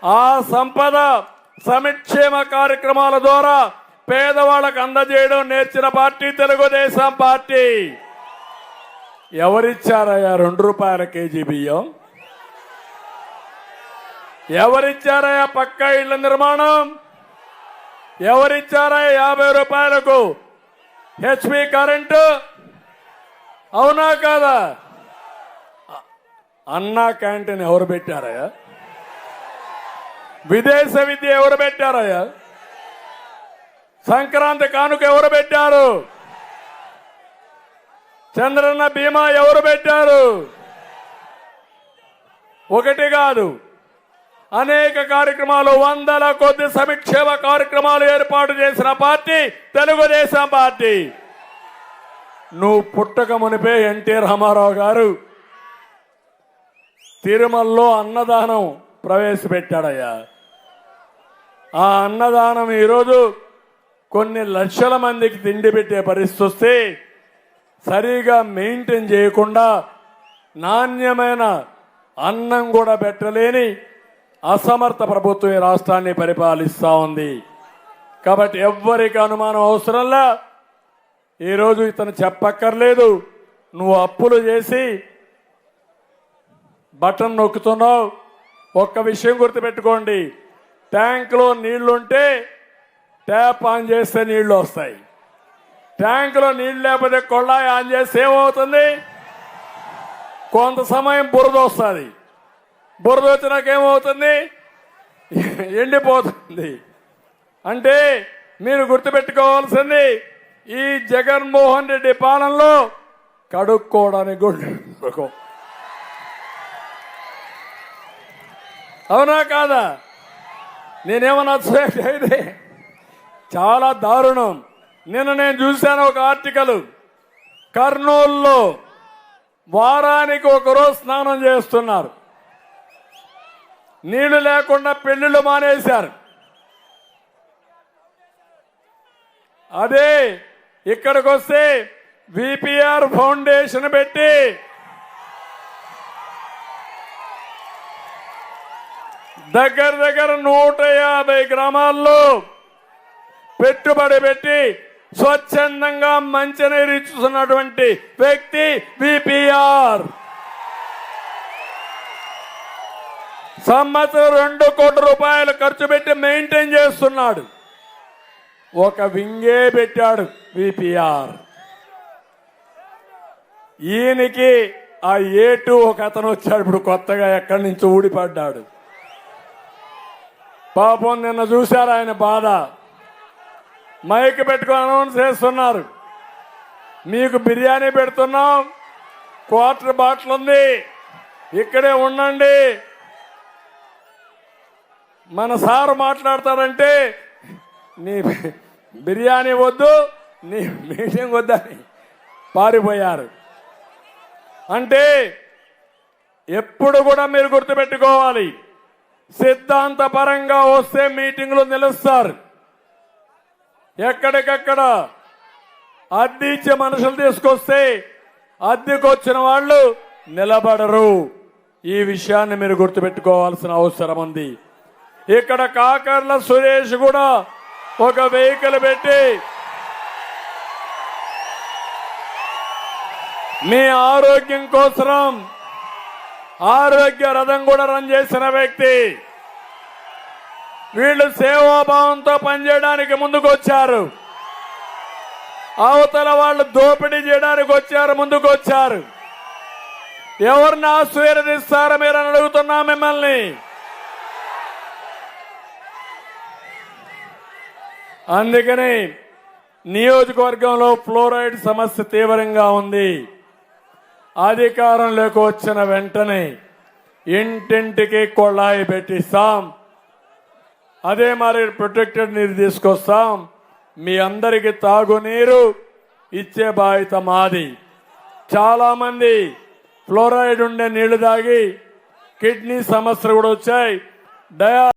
ఆ సంపద సంక్షేమ కార్యక్రమాల ద్వారా పేదవాళ్ళకు అందజేయడం నేర్చిన పార్టీ తెలుగుదేశం పార్టీ. ఎవరిచ్చారయ్యా ₹2 కేజీ బియ్యం? ఎవరిచ్చారయ్యా పక్కా ఇళ్ల నిర్మాణం? ఎవరిచ్చారయ్యా ₹50 హెచ్పి కరెంటు? అవునా కాదా? అన్నా క్యాంటీన్ ఎవరు పెట్టారయ్యా? విదేశ విద్య ఎవరు పెట్టారయ్యా? సంక్రాంతి కానుక ఎవరు పెట్టారు? చంద్రన్న బీమా ఎవరు పెట్టారు? ఒకటి కాదు, అనేక కార్యక్రమాలు, వందల కొద్ది సంక్షేమ కార్యక్రమాలు ఏర్పాటు చేసిన పార్టీ తెలుగుదేశం పార్టీ. నువ్వు పుట్టక మునిపే ఎన్టీ రామారావు గారు తిరుమలలో అన్నదానం ప్రవేశపెట్టాడయ్యా. ఆ అన్నదానం ఈరోజు కొన్ని లక్షల మందికి తిండి పెట్టే పరిస్థితి వస్తే సరిగా మెయింటైన్ చేయకుండా నాణ్యమైన అన్నం కూడా పెట్టలేని అసమర్థ ప్రభుత్వం ఈ రాష్ట్రాన్ని పరిపాలిస్తూ ఉంది. కాబట్టి ఎవ్వరికి అనుమానం అవసరంలా ఈరోజు ఇతను చెప్పక్కర్లేదు. నువ్వు అప్పులు చేసి బటన్ నొక్కుతున్నావు. ఒక్క విషయం గుర్తుపెట్టుకోండి, ట్యాంకులో నీళ్లుంటే ట్యాప్ ఆన్ చేస్తే నీళ్లు వస్తాయి. ట్యాంకులో నీళ్లు లేకపోతే కొళ్ళాయి ఆన్ చేస్తే ఏమవుతుంది? కొంత సమయం బురద వస్తుంది. బురద వచ్చినాకేమవుతుంది? ఎండిపోతుంది. అంటే మీరు గుర్తుపెట్టుకోవాల్సింది, ఈ జగన్మోహన్ రెడ్డి పాలనలో కడుక్కోవడానికి కూడా అవునా కాదా? నేనేమన్నా అయితే చాలా దారుణం. నిన్న నేను చూశాను ఒక ఆర్టికల్, కర్నూలులో వారానికి ఒకరోజు స్నానం చేస్తున్నారు. నీళ్లు లేకుండా పెళ్లిళ్ళు మానేశారు. అదే ఇక్కడికి వస్తే విపిఆర్ ఫౌండేషన్ పెట్టి దగ్గర 150 గ్రామాల్లో పెట్టుబడి పెట్టి స్వచ్ఛందంగా మంచినీరు ఇస్తున్నటువంటి వ్యక్తి విపిఆర్. సంవత్సరం ₹2 కోట్ల ఖర్చు పెట్టి మెయింటైన్ చేస్తున్నాడు. ఒక వింగే పెట్టాడు విపిఆర్. ఈయనకి ఆ ఏటు ఒక అతను వచ్చాడు ఇప్పుడు కొత్తగా, ఎక్కడి నుంచి ఊడిపడ్డాడు. పాపం నిన్న చూశారు ఆయన బాధ. మైక్ పెట్టుకుని అనౌన్స్ చేస్తున్నారు, మీకు బిర్యానీ పెడుతున్నాం, క్వార్టర్ బాటిల్ ఉంది, ఇక్కడే ఉండండి. మన సారు మాట్లాడతారంటే నీ బిర్యానీ వద్దు, నీ మీటింగ్ వద్దని పారిపోయారు. అంటే ఎప్పుడు కూడా మీరు గుర్తుపెట్టుకోవాలి, సిద్ధాంతపరంగా వస్తే మీటింగ్లు నిలుస్తారు. ఎక్కడికక్కడ అద్దె ఇచ్చే మనుషులు తీసుకొస్తే అద్దెకొచ్చిన వాళ్ళు నిలబడరు. ఈ విషయాన్ని మీరు గుర్తుపెట్టుకోవాల్సిన అవసరం ఉంది. ఇక్కడ కాకర్ల సురేష్ కూడా ఒక వెహికల్ పెట్టి మీ ఆరోగ్యం కోసం ఆరోగ్య రథం కూడా రన్ చేసిన వ్యక్తి. వీళ్ళు సేవాభావంతో పనిచేయడానికి ముందుకు వచ్చారు. అవతల వాళ్ళు దోపిడీ చేయడానికి వచ్చారు, ముందుకు వచ్చారు. ఎవరిని ఆశీర్వదిస్తారో మీరు అని అడుగుతున్నా మిమ్మల్ని. అందుకని నియోజకవర్గంలో ఫ్లోరైడ్ సమస్య తీవ్రంగా ఉంది. అధికారంలోకి వచ్చిన వెంటనే ఇంటింటికి కొళాయి పెట్టిస్తాం. అదే మరి ప్రొటెక్టెడ్ నీరు తీసుకొస్తాం. మీ అందరికీ తాగునీరు ఇచ్చే బాధ్యత మాది. చాలా మంది ఫ్లోరైడ్ ఉండే నీళ్లు తాగి కిడ్నీ సమస్యలు కూడా వచ్చాయి.